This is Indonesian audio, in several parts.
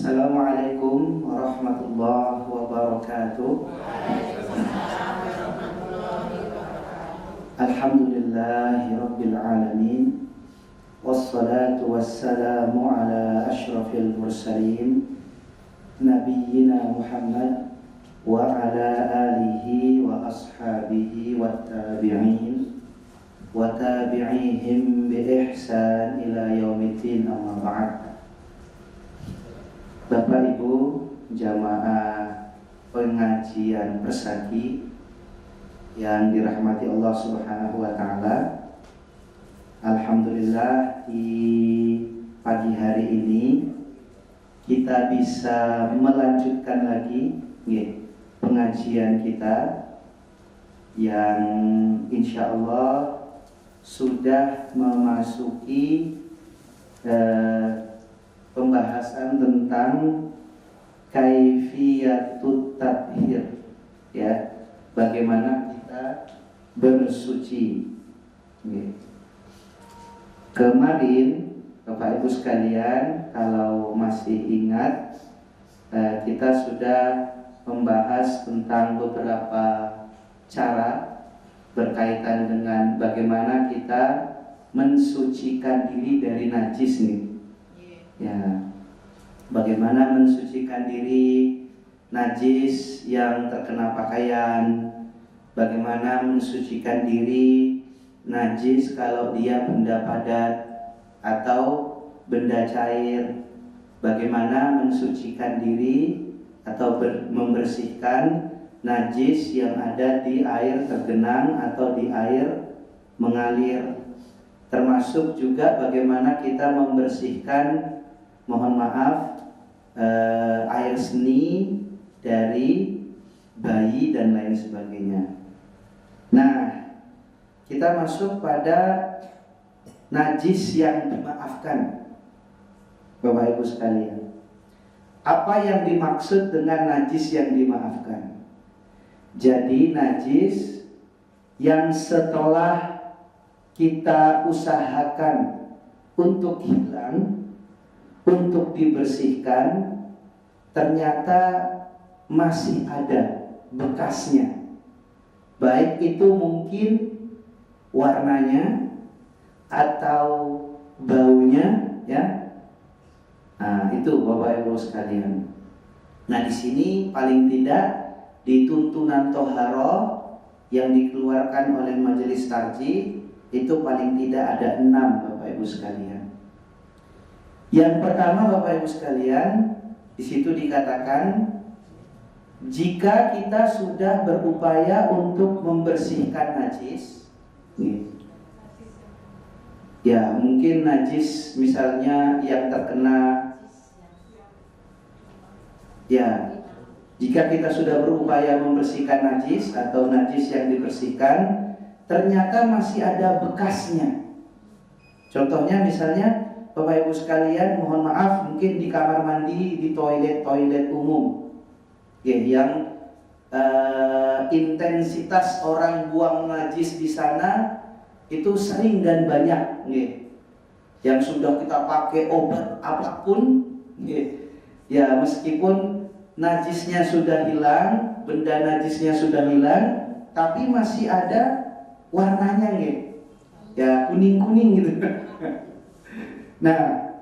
Assalamualaikum warahmatullahi wabarakatuh. Alhamdulillahi rabbil alamin. Wassalatu wassalamu ala ashrafil mursalin Nabiyyina Muhammad wa ala alihi wa ashabihi wa tabi'in wa tabi'ihim bi ihsan ila yaumiddin, amma ba'd. Bapak Ibu jamaah pengajian Persagi yang dirahmati Allah Subhanahu wa taala. Alhamdulillah, di pagi hari ini kita bisa melanjutkan lagi pengajian kita yang insya Allah sudah memasuki pembahasan tentang kaifiyatut tathhir, ya, bagaimana kita bersuci. Kemarin Bapak Ibu sekalian, kalau masih ingat, kita sudah membahas tentang beberapa cara berkaitan dengan bagaimana kita mensucikan diri dari najis nih. Ya, bagaimana mensucikan diri najis yang terkena pakaian, bagaimana mensucikan diri najis kalau dia benda padat atau benda cair, bagaimana mensucikan diri atau membersihkan najis yang ada di air tergenang atau di air mengalir, termasuk juga bagaimana kita membersihkan, mohon maaf, air seni dari bayi dan lain sebagainya. Nah, kita masuk pada najis yang dimaafkan, Bapak Ibu sekalian. Apa yang dimaksud dengan najis yang dimaafkan? Jadi najis yang setelah kita usahakan untuk hilang, untuk dibersihkan, ternyata masih ada bekasnya. Baik itu mungkin warnanya atau baunya, ya. Nah, itu Bapak Ibu sekalian. Nah, di sini paling tidak di tuntunan Toharoh yang dikeluarkan oleh Majelis Tarjih itu paling tidak ada 6, Bapak Ibu sekalian. Yang pertama, Bapak Ibu sekalian, di situ dikatakan jika kita sudah berupaya untuk membersihkan najis, ya mungkin najis misalnya yang terkena, ya jika kita sudah berupaya membersihkan najis atau najis yang dibersihkan ternyata masih ada bekasnya. Contohnya misalnya Bapak Ibu sekalian, mohon maaf, mungkin di kamar mandi, di toilet umum, ya, yang intensitas orang buang najis di sana itu sering dan banyak, ya. Yang sudah kita pakai obat apapun, ya meskipun najisnya sudah hilang, benda najisnya sudah hilang, tapi masih ada warnanya, ya kuning-kuning gitu. Nah,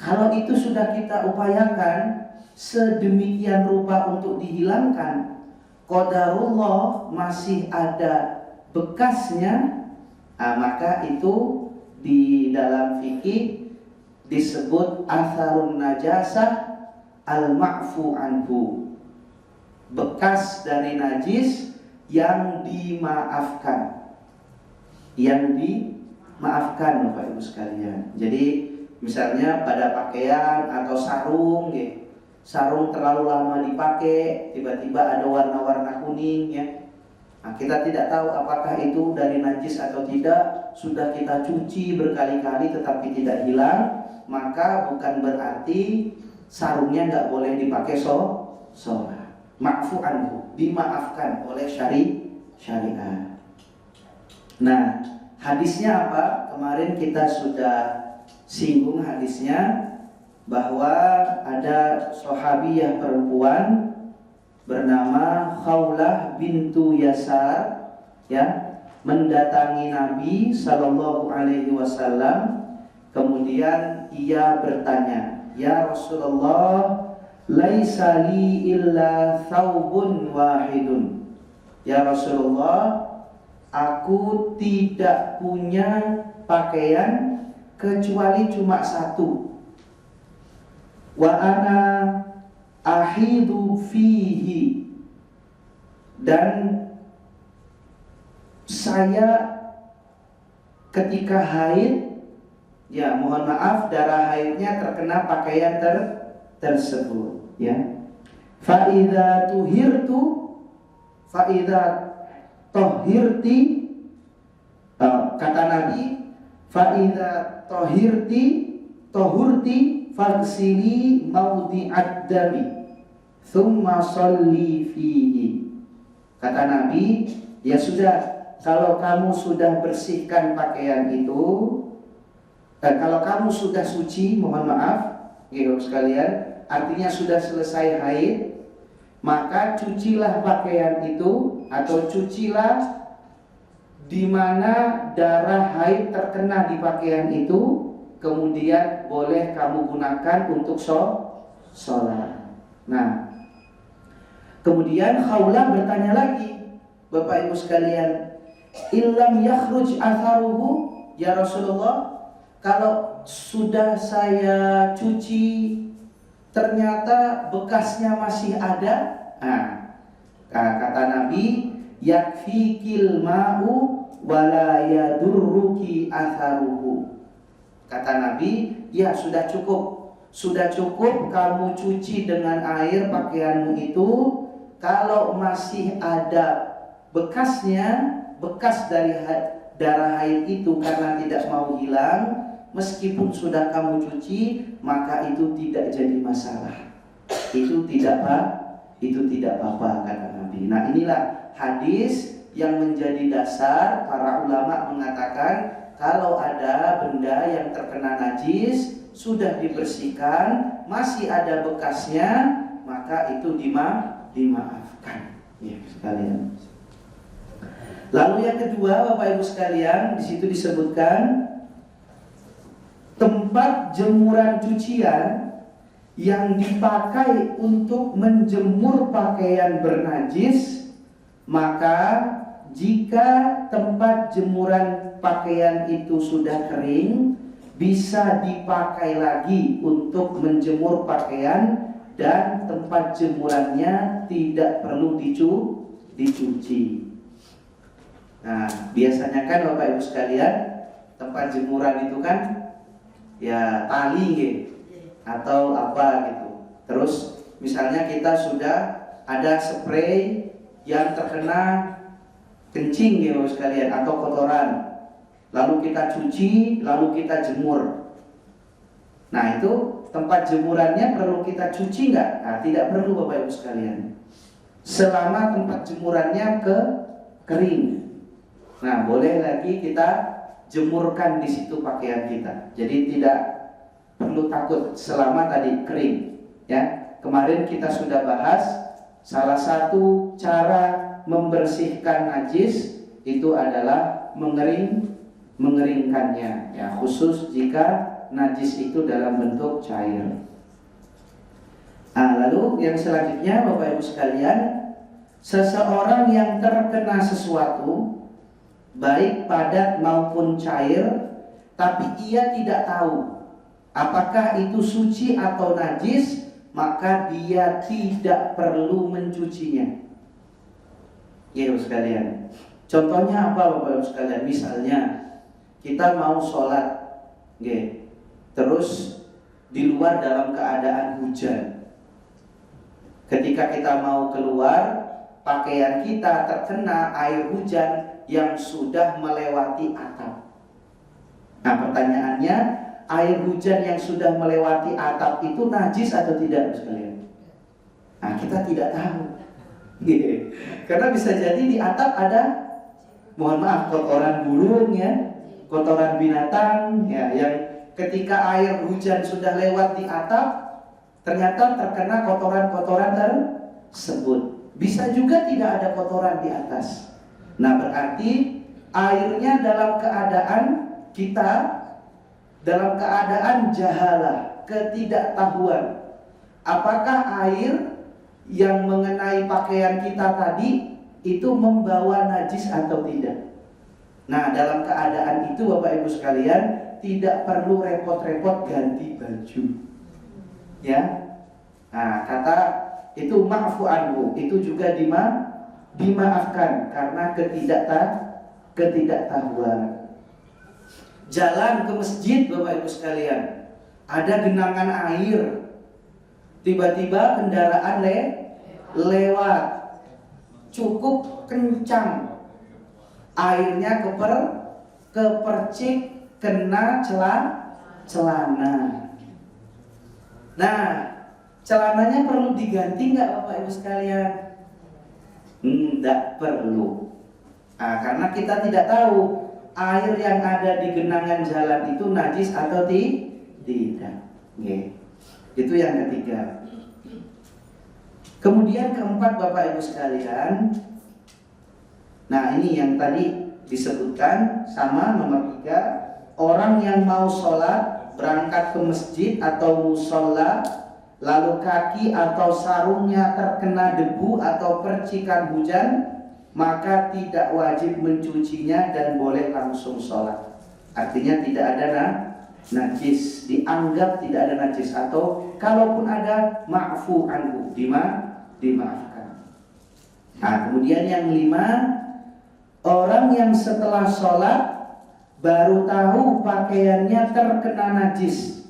kalau itu sudah kita upayakan sedemikian rupa untuk dihilangkan, qadarullah masih ada bekasnya, maka itu di dalam fikih disebut atharun najasah al-ma'fu anhu, bekas dari najis yang dimaafkan, maafkan Bapak Ibu sekalian. Jadi misalnya pada pakaian atau sarung, sarung terlalu lama dipakai, tiba-tiba ada warna-warna kuning, ya. Nah, kita tidak tahu apakah itu dari najis atau tidak. Sudah kita cuci berkali-kali tetapi tidak hilang, maka bukan berarti sarungnya nggak boleh dipakai sholat. Ma'fu anhu, dimaafkan oleh syariat. Nah, hadisnya apa? Kemarin kita sudah singgung hadisnya. bahwa ada sahabiyah perempuan bernama Khawlah bintu Yasar, ya, mendatangi Nabi Sallallahu Alaihi Wasallam. Kemudian ia bertanya, "Ya Rasulullah, laisa li illa thawbun wahidun." Ya Rasulullah, aku tidak punya pakaian kecuali cuma satu. Wa ana ahidu fihi, dan saya ketika haid, ya mohon maaf, darah haidnya terkena pakaian tersebut, ya. Fa idza tuhirtu, fa idza tohirti, kata Nabi, fa idza tohurti fagsili mawdi'ad dami thumma sholli fihi. Kata Nabi, ya sudah, kalau kamu sudah bersihkan pakaian itu, kalau kamu sudah suci, mohon maaf, gitu sekalian, artinya sudah selesai haid, maka cucilah pakaian itu, atau cucilah di mana darah haid terkena di pakaian itu, kemudian boleh kamu gunakan untuk sholat. Nah, kemudian Khawlah bertanya lagi, Bapak Ibu sekalian, illam yakhruj atharuhu, ya Rasulullah, kalau sudah saya cuci ternyata bekasnya masih ada. Nah, kata Nabi, yakfikil ma'u wala yadurruki atharuhu. Kata Nabi, ya sudah cukup. Sudah cukup kamu cuci dengan air pakaianmu itu. Kalau masih ada bekasnya, bekas dari darah haid itu karena tidak mau hilang, meskipun sudah kamu cuci, maka itu tidak jadi masalah. Itu tidak apa-apa, kata Nabi. Nah, inilah hadis yang menjadi dasar para ulama mengatakan, kalau ada benda yang terkena najis, sudah dibersihkan, masih ada bekasnya, maka itu dimaafkan, ya sekalian. Lalu yang kedua, Bapak Ibu sekalian, di situ disebutkan tempat jemuran cucian yang dipakai untuk menjemur pakaian bernajis, maka jika tempat jemuran pakaian itu sudah kering, bisa dipakai lagi untuk menjemur pakaian, dan tempat jemurannya tidak perlu dicuci. Nah, biasanya kan Bapak Ibu sekalian, tempat jemuran itu kan ya tali gitu, atau apa gitu. Terus misalnya kita sudah ada spray yang terkena kencing gitu sekalian, atau kotoran, lalu kita cuci, lalu kita jemur. Nah, itu tempat jemurannya perlu kita cuci nggak? Nah, tidak perlu Bapak Ibu sekalian, selama tempat jemurannya kering. Nah, boleh lagi kita jemurkan di situ pakaian kita. Jadi tidak perlu takut selama tadi kering, ya. Kemarin kita sudah bahas salah satu cara membersihkan najis itu adalah mengeringkannya, ya, khusus jika najis itu dalam bentuk cair. Nah, lalu yang selanjutnya Bapak Ibu sekalian, seseorang yang terkena sesuatu baik padat maupun cair, tapi ia tidak tahu apakah itu suci atau najis, maka dia tidak perlu mencucinya. Ya sekalian, contohnya apa Bapak Ibu sekalian? Misalnya kita mau sholat, terus di luar dalam keadaan hujan. Ketika kita mau keluar, pakaian kita terkena air hujan yang sudah melewati atap. Nah, pertanyaannya, air hujan yang sudah melewati atap itu najis atau tidak sekalian? Nah, kita tidak tahu. Karena bisa jadi di atap ada, mohon maaf, kotoran burung, ya, kotoran binatang, ya, ketika air hujan sudah lewat di atap, ternyata terkena kotoran-kotoran tersebut. Bisa juga tidak ada kotoran di atas. Nah, berarti airnya dalam keadaan jahalah, ketidaktahuan. Apakah air yang mengenai pakaian kita tadi itu membawa najis atau tidak? Nah, dalam keadaan itu Bapak Ibu sekalian tidak perlu repot-repot ganti baju. Ya. Nah, kata itu ma'fu anhu, itu juga dimaafkan karena ketidaktahuan. Jalan ke masjid Bapak Ibu sekalian, ada genangan air, tiba-tiba kendaraan lewat, cukup kencang, airnya kepercik, kena celana. Nah, celananya perlu diganti nggak Bapak Ibu sekalian? Tidak perlu. Nah, karena kita tidak tahu air yang ada di genangan jalan itu najis atau tidak. Okay. Itu yang ketiga. Kemudian keempat Bapak Ibu sekalian. Nah, ini yang tadi disebutkan sama nomor 3. Orang yang mau sholat, berangkat ke masjid atau musola, lalu kaki atau sarungnya terkena debu atau percikan hujan, maka tidak wajib mencucinya dan boleh langsung sholat. Artinya tidak ada najis, dianggap tidak ada najis, atau kalaupun ada ma'fu anhu, dimaafkan. Nah, kemudian yang 5, orang yang setelah sholat baru tahu pakaiannya terkena najis,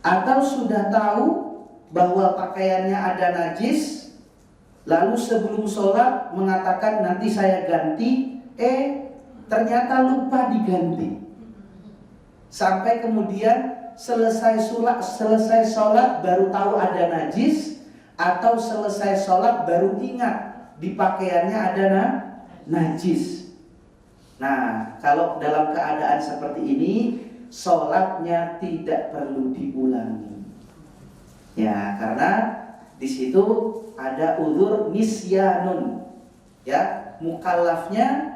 atau sudah tahu bahwa pakaiannya ada najis, lalu sebelum sholat mengatakan nanti saya ganti, ternyata lupa diganti. Sampai kemudian selesai sholat baru tahu ada najis, atau selesai sholat baru ingat di pakaiannya ada najis. Nah, kalau dalam keadaan seperti ini, sholatnya tidak perlu diulangi. Ya, karena di situ ada uzur nisyanun. Ya, mukallafnya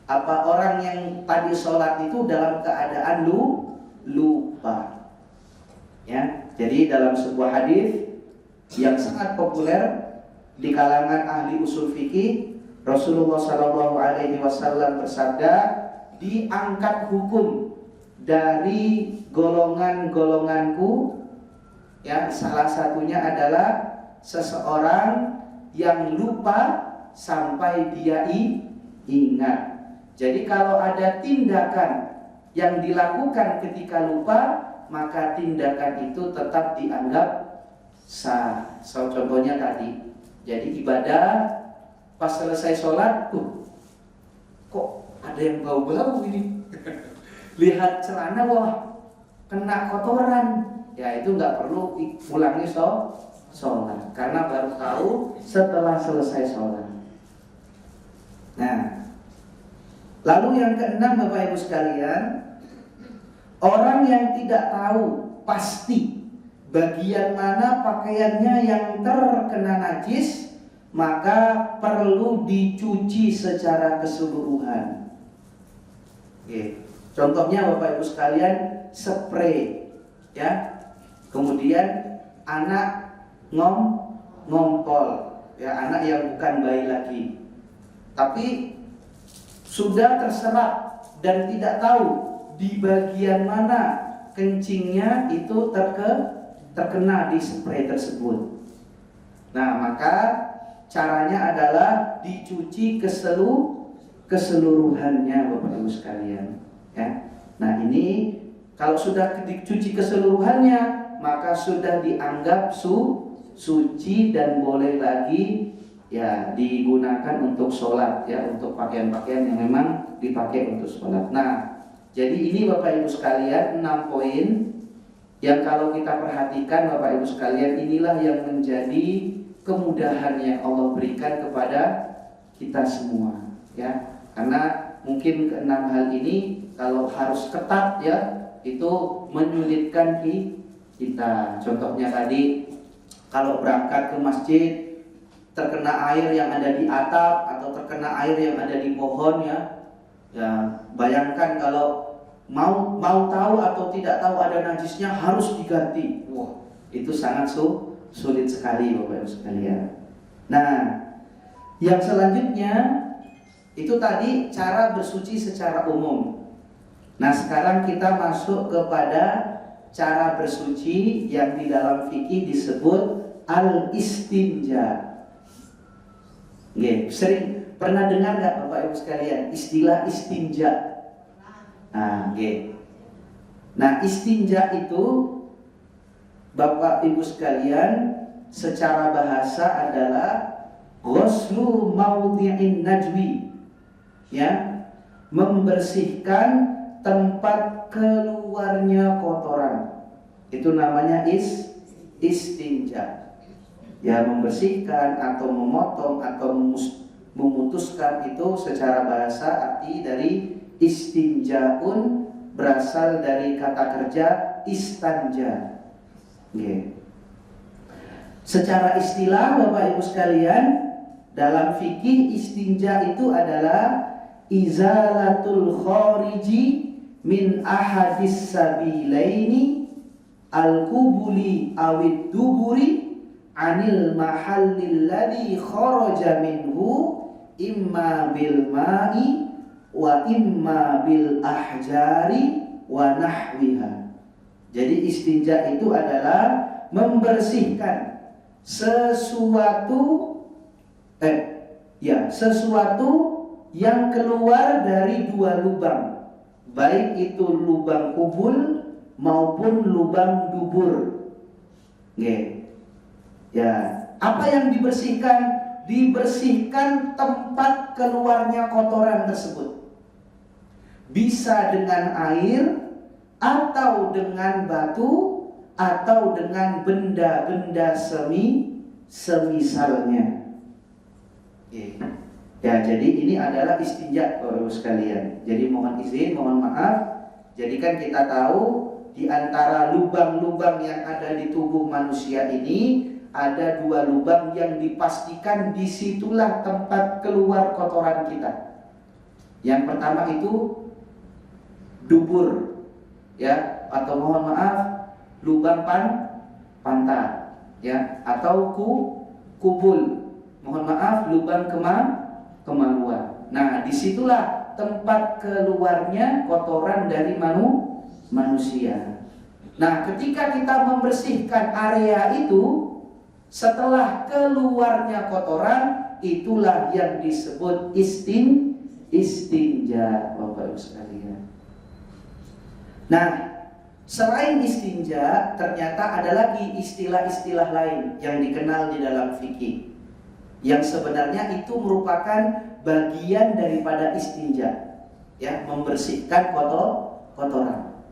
orang yang tadi sholat itu dalam keadaan lupa. Ya, jadi dalam sebuah hadis yang sangat populer di kalangan ahli usul fikih, Rasulullah SAW bersabda, diangkat hukum dari golongan-golonganku, ya, salah satunya adalah seseorang yang lupa sampai dia ingat. Jadi kalau ada tindakan yang dilakukan ketika lupa, maka tindakan itu tetap dianggap sah. So, contohnya tadi, jadi ibadah, pas selesai sholat, kok ada yang bau-bau ini? Lihat celana, wah, kena kotoran. Ya, itu nggak perlu ulangi sholat, karena baru tahu setelah selesai sholat. Nah, lalu yang keenam Bapak Ibu sekalian, orang yang tidak tahu pasti bagian mana pakaiannya yang terkena najis, maka perlu dicuci secara keseluruhan. Oke. Contohnya Bapak Ibu sekalian, spray, ya. Kemudian anak ngompol, ya, anak yang bukan bayi lagi, tapi sudah terserap dan tidak tahu di bagian mana kencingnya itu terkena di spray tersebut. Nah, maka caranya adalah dicuci keseluruhannya Bapak Ibu sekalian, ya. Nah, ini kalau sudah dicuci keseluruhannya, maka sudah dianggap suci dan boleh lagi, ya, digunakan untuk sholat, ya, untuk pakaian-pakaian yang memang dipakai untuk sholat. Nah, jadi ini Bapak Ibu sekalian 6 poin yang kalau kita perhatikan Bapak Ibu sekalian, inilah yang menjadi kemudahan yang Allah berikan kepada kita semua, ya. Karena mungkin ke-6 hal ini kalau harus ketat, ya, itu menyulitkan kita. Contohnya tadi, kalau berangkat ke masjid terkena air yang ada di atap atau terkena air yang ada di pohon, ya bayangkan kalau mau tahu atau tidak tahu ada najisnya harus diganti. Wah, itu sangat sulit sekali Bapak Ibu sekalian. Nah, yang selanjutnya itu tadi cara bersuci secara umum. Nah, sekarang kita masuk kepada cara bersuci yang di dalam fikih disebut al-istinja. Oke, sering pernah dengar nggak Bapak Ibu sekalian istilah istinja? Nah, istinja itu Bapak Ibu sekalian secara bahasa adalah ghuslu maudhi'in najwi, ya, membersihkan tempat keluarnya kotoran. Itu namanya istinja. Ya, membersihkan atau memotong atau memutuskan, itu secara bahasa arti dari istinjaun berasal dari kata kerja istanja. Secara istilah Bapak Ibu sekalian, dalam fikih istinja itu adalah izalatul khariji min ahadis sabilaini al-qubuli awid duburi anil mahallil ladhi kharaja minhu imma bil ma'i wa imma bil ahjari wa nahwiha. Jadi istinja itu adalah membersihkan sesuatu yang keluar dari dua lubang, baik itu lubang kubul maupun lubang dubur. Ya, apa yang dibersihkan? Dibersihkan tempat keluarnya kotoran tersebut. Bisa dengan air atau dengan batu atau dengan benda-benda semisalnya. Ya, jadi ini adalah istinja Bapak sekalian. Jadi mohon izin, mohon maaf. Jadi kan kita tahu di antara lubang-lubang yang ada di tubuh manusia ini ada dua lubang yang dipastikan disitulah tempat keluar kotoran kita. Yang pertama itu dubur, ya, atau mohon maaf lubang pantat, ya, atau kubul, mohon maaf lubang kemaluan. Nah, disitulah tempat keluarnya kotoran dari manusia. Nah, ketika kita membersihkan area itu, setelah keluarnya kotoran, itulah yang disebut istinja Bapak Ibu sekalian. Nah, selain istinja, ternyata ada lagi istilah-istilah lain yang dikenal di dalam fikih, yang sebenarnya itu merupakan bagian daripada istinja, ya, membersihkan kotoran.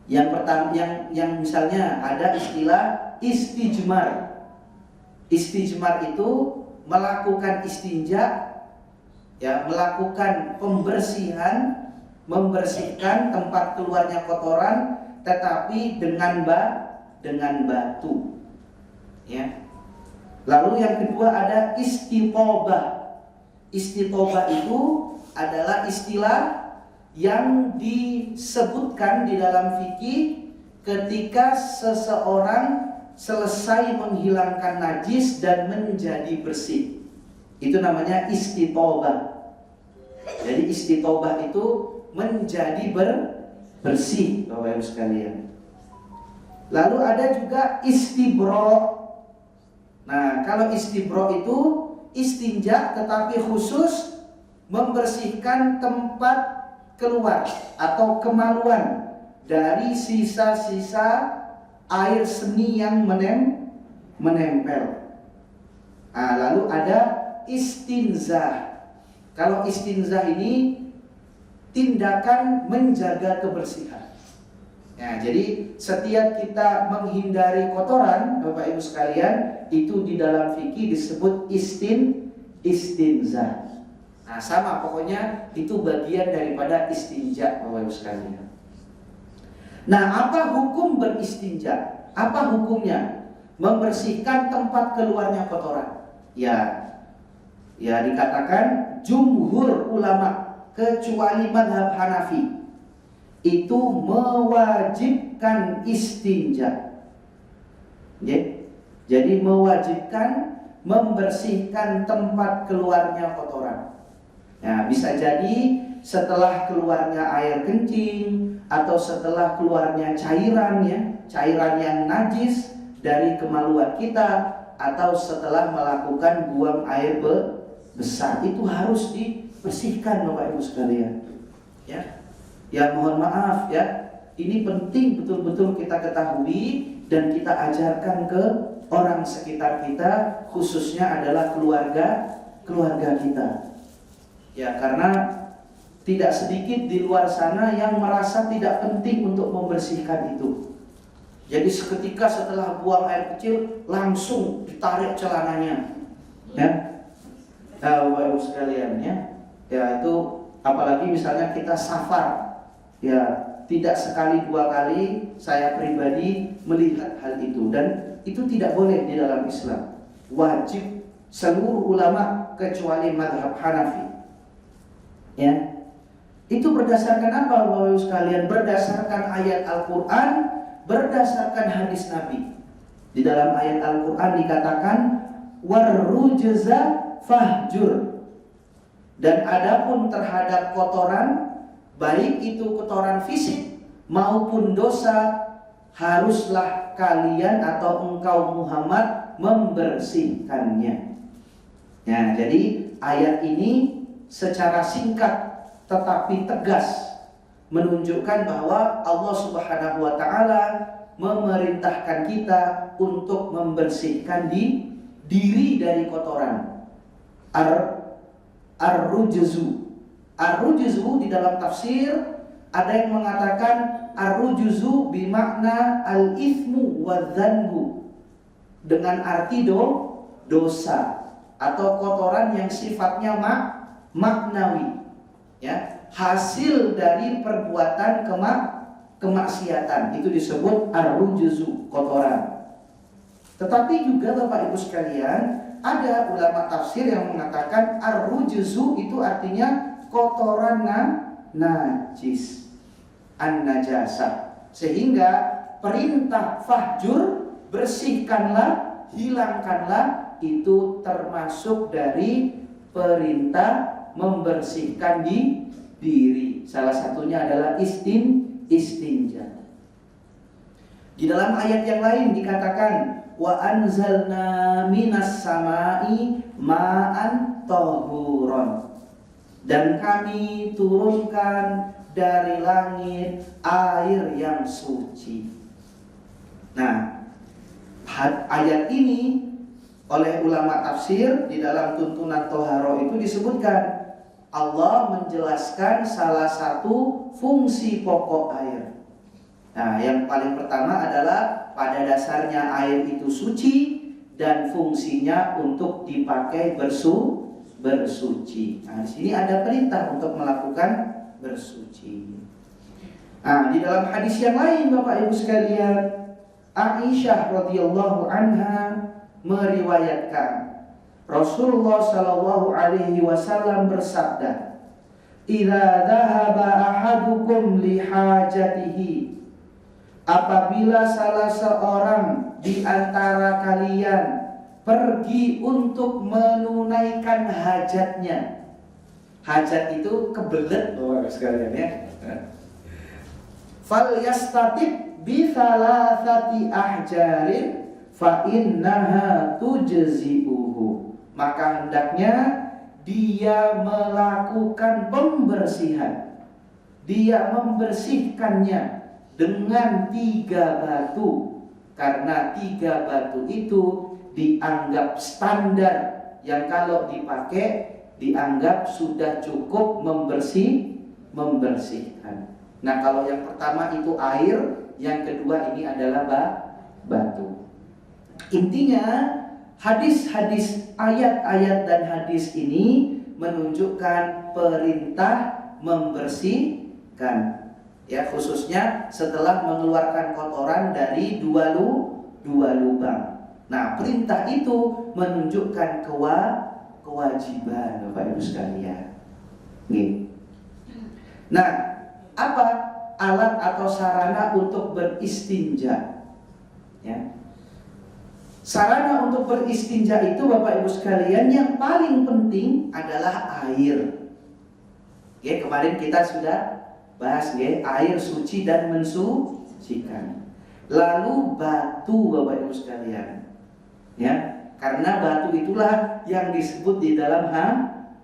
Yang pertama, yang misalnya ada istilah istijmar. Istijmar itu melakukan istinja, ya, melakukan pembersihan, membersihkan tempat keluarnya kotoran, tetapi dengan batu, ya. Lalu yang kedua ada istitobah. Istitobah itu adalah istilah yang disebutkan di dalam fikih ketika seseorang selesai menghilangkan najis dan menjadi bersih. Itu namanya istitobah. Jadi istitobah itu menjadi bersih Bapak Ibu sekalian. Lalu ada juga istibro. Nah, kalau istibro itu istinja tetapi khusus membersihkan tempat keluar atau kemaluan dari sisa-sisa air seni yang menempel. Nah, lalu ada istinzah. Kalau istinzah ini tindakan menjaga kebersihan. Ya, jadi setiap kita menghindari kotoran, Bapak Ibu sekalian, itu di dalam fikih disebut istinzah. Nah, sama pokoknya itu bagian daripada istinja Bapak Ibu sekalian. Nah, apa hukum beristinja? Apa hukumnya? Membersihkan tempat keluarnya kotoran. Ya dikatakan jumhur ulama kecuali mazhab Hanafi itu mewajibkan istinja. Jadi mewajibkan membersihkan tempat keluarnya kotoran. Nah, bisa jadi setelah keluarnya air kencing atau setelah keluarnya cairan yang najis dari kemaluan kita, atau setelah melakukan buang air besar, itu harus dibersihkan Bapak Ibu sekalian. Ya mohon maaf ya, ini penting betul-betul kita ketahui dan kita ajarkan ke orang sekitar kita, khususnya adalah keluarga kita. Ya, karena tidak sedikit di luar sana yang merasa tidak penting untuk membersihkan itu. Jadi seketika setelah buang air kecil langsung ditarik celananya. Bapak Ibu sekalian ya itu apalagi misalnya kita safar. Ya, tidak sekali dua kali saya pribadi melihat hal itu, dan itu tidak boleh di dalam Islam. Wajib seluruh ulama kecuali mazhab Hanafi. Ya. Itu berdasarkan apa Bapak Ibu sekalian? Berdasarkan ayat Al-Qur'an, berdasarkan hadis Nabi. Di dalam ayat Al-Qur'an dikatakan warrujza fahjur. Dan adapun terhadap kotoran, baik itu kotoran fisik maupun dosa, haruslah kalian atau engkau Muhammad membersihkannya. Ya, jadi ayat ini secara singkat tetapi tegas menunjukkan bahwa Allah Subhanahu wa taala memerintahkan kita untuk membersihkan diri dari kotoran. Ar-rujzu. Ar-rujzu di dalam tafsir ada yang mengatakan ar-rujzu bimakna al-ithmu wadz-dzanbu, dengan arti dosa atau kotoran yang sifatnya maknawi, ya, hasil dari perbuatan kemaksiatan, itu disebut ar-rujzu, kotoran. Tetapi juga Bapak Ibu sekalian, ada ulama tafsir yang mengatakan ar-rujzu itu artinya kotoran najis, an-najasah. Sehingga perintah fahjur, bersihkanlah, hilangkanlah, itu termasuk dari perintah membersihkan diri. Salah satunya adalah istinja. Di dalam ayat yang lain dikatakan wa anzalna minas samai ma'an tahuron, dan kami turunkan dari langit air yang suci. Nah, ayat ini oleh ulama tafsir di dalam tuntunan Toharo itu disebutkan Allah menjelaskan salah satu fungsi pokok air. Nah, yang paling pertama adalah pada dasarnya air itu suci dan fungsinya untuk dipakai bersuci. Nah, di sini ada perintah untuk melakukan bersuci. Nah, di dalam hadis yang lain Bapak Ibu sekalian, Aisyah radhiyallahu anha meriwayatkan Rasulullah sallallahu alaihi wasallam bersabda, "Idza dhahaba ahadukum li hajatihi," apabila salah seorang di antara kalian pergi untuk menunaikan hajatnya. Hajat itu kebelet Bapak sekalian ya. Fal yastatib bi thalathati ahjarin fa innaha tujzi'uhu. Maka hendaknya dia melakukan pembersihan. Dia membersihkannya dengan 3 batu, karena 3 batu itu dianggap standar yang kalau dipakai dianggap sudah cukup membersihkan. Nah, kalau yang pertama itu air, yang kedua ini adalah batu. Intinya hadis-hadis, ayat-ayat dan hadis ini menunjukkan perintah membersihkan. Ya, khususnya setelah mengeluarkan kotoran dari dua lubang. Nah, perintah itu menunjukkan kewajiban Bapak Ibu sekalian. Nih. Nah, apa alat atau sarana untuk beristinja? Ya. Sarana untuk beristinja itu Bapak Ibu sekalian yang paling penting adalah air. Ya, kemarin kita sudah bahas ya, air suci dan mensucikan. Lalu batu Bapak Ibu sekalian. Ya, karena batu itulah yang disebut di dalam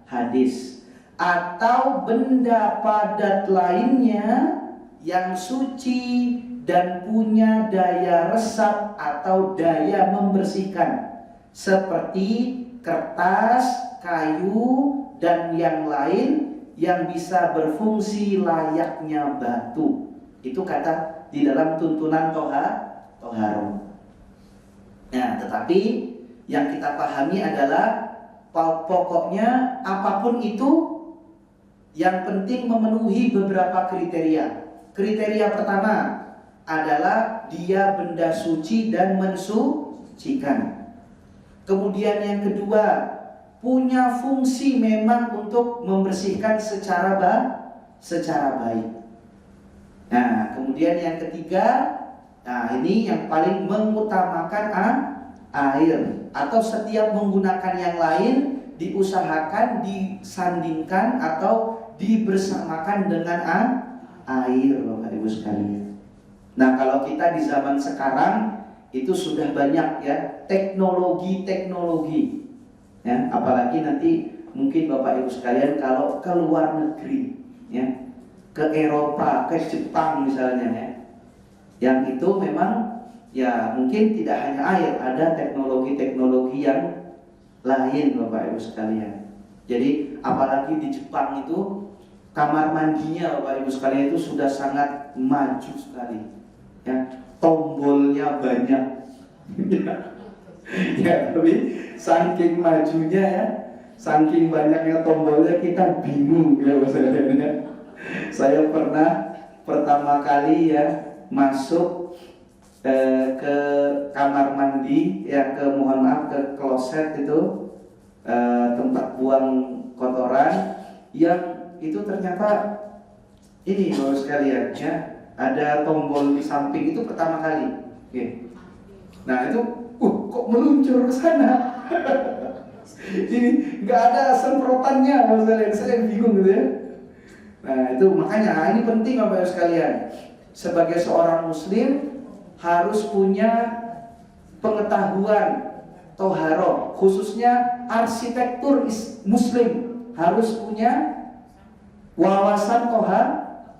hadis. Atau benda padat lainnya yang suci dan punya daya resap atau daya membersihkan, seperti kertas, kayu, dan yang lain yang bisa berfungsi layaknya batu. Itu kata di dalam tuntunan Toharoh. Nah, tetapi yang kita pahami adalah pokoknya apapun itu yang penting memenuhi beberapa kriteria. Kriteria pertama adalah dia benda suci dan mensucikan. Kemudian yang kedua, punya fungsi memang untuk membersihkan secara baik. Nah, kemudian yang ketiga, nah ini yang paling mengutamakan air, atau setiap menggunakan yang lain diusahakan disandingkan atau dibersamakan dengan air Bapak Ibu sekalian. Nah, kalau kita di zaman sekarang itu sudah banyak ya teknologi ya, apalagi nanti mungkin Bapak Ibu sekalian kalau ke luar negeri ya, ke Eropa, ke Jepang misalnya ya, yang itu memang ya mungkin tidak hanya air, ada teknologi-teknologi yang lain Bapak Ibu sekalian. Jadi apalagi di Jepang itu kamar mandinya Bapak Ibu sekalian itu sudah sangat maju sekali ya, tombolnya banyak ya, tapi saking majunya ya, saking banyaknya tombolnya kita bingung ya maksudnya. Saya pernah pertama kali ya masuk ke kamar mandi ya, ke kloset itu, tempat buang kotoran, yang itu ternyata ini Bapak sekalian ya, ada tombol di samping itu pertama kali. Oke. Nah itu kok meluncur ke sana. Ini nggak ada semprotannya Bapak sekalian, saya bingung gitu ya. Nah itu makanya ini penting Bapak sekalian, sebagai seorang muslim harus punya pengetahuan toharoh, khususnya arsitektur muslim, harus punya wawasan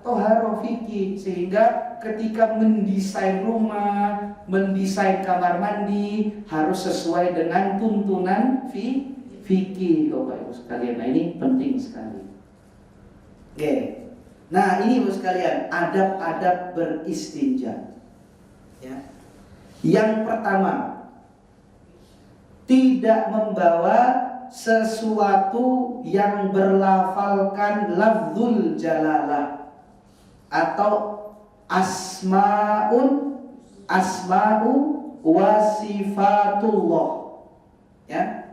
toharoh fikih, sehingga ketika mendesain rumah, mendesain kamar mandi harus sesuai dengan tuntunan fikih Bapak Ibu sekalian. Nah ini penting sekali. Oke. Nah ini Bapak sekalian, adab-adab beristinja. Ya. Yang pertama, tidak membawa sesuatu yang berlafalkan lafzul jalalah atau asma'u wa sifatullah. Ya.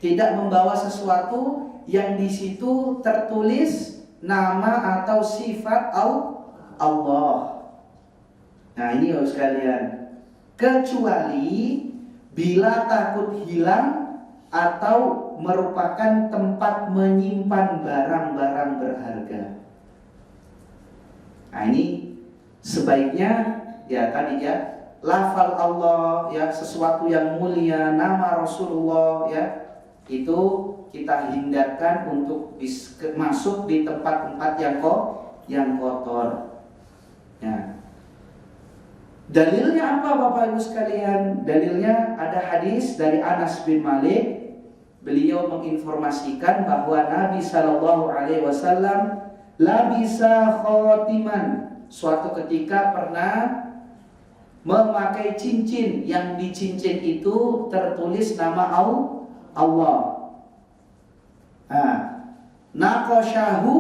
Tidak membawa sesuatu yang di situ tertulis nama atau sifat Allah. Nah ini Bapak sekalian, kecuali bila takut hilang atau merupakan tempat menyimpan barang-barang berharga. Nah ini sebaiknya ya tadi ya, lafal Allah ya, sesuatu yang mulia, nama Rasulullah ya, itu kita hindarkan untuk masuk di tempat-tempat yang kotor. Ya. Dalilnya apa Bapak Ibu sekalian? Dalilnya ada hadis dari Anas bin Malik. Beliau menginformasikan bahwa Nabi Shallallahu Alaihi Wasallam labisa khotiman, suatu ketika pernah memakai cincin, yang di cincin itu tertulis nama Allah. Nah, naqashahu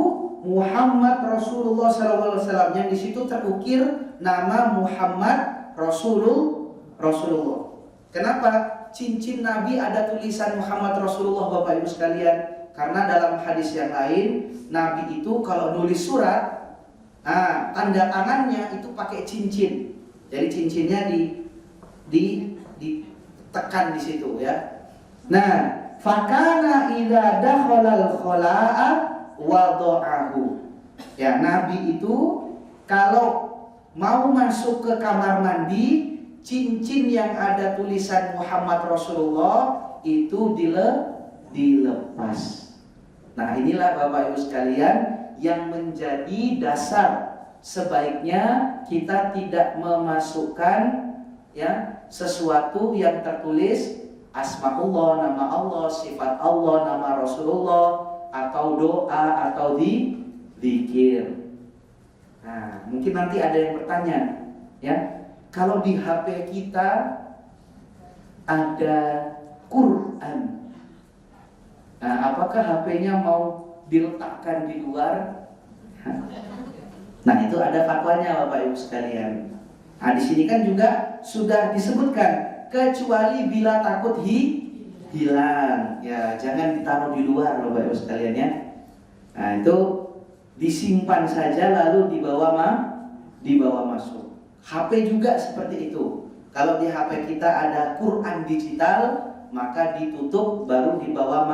Muhammad Rasulullah SAW, yang di situ terukir nama Muhammad Rasulullah. Kenapa cincin Nabi ada tulisan Muhammad Rasulullah, Bapak Ibu sekalian? Karena dalam hadis yang lain, Nabi itu kalau nulis surat, tanda tangannya itu pakai cincin. Jadi cincinnya ditekan di situ ya. Nah, fakana idza dakhala al-khala'a wada'ahu. Ya, Nabi itu kalau mau masuk ke kamar mandi, cincin yang ada tulisan Muhammad Rasulullah itu dilepas. Nah, inilah Bapak Ibu sekalian yang menjadi dasar sebaiknya kita tidak memasukkan ya sesuatu yang tertulis asmaullah, nama Allah, sifat Allah, nama Rasulullah, atau doa atau zikir. Nah, mungkin nanti ada yang bertanya, ya, kalau di HP kita ada Quran, nah, apakah HP-nya mau diletakkan di luar? Nah, itu ada fatwanya Bapak Ibu sekalian. Nah, di sini kan juga sudah disebutkan kecuali bila takut hilang. Ya, jangan ditaruh di luar Bapak Ibu sekalian ya. Nah, itu disimpan saja lalu dibawa masuk. HP juga seperti itu. Kalau di HP kita ada Quran digital, maka ditutup baru dibawa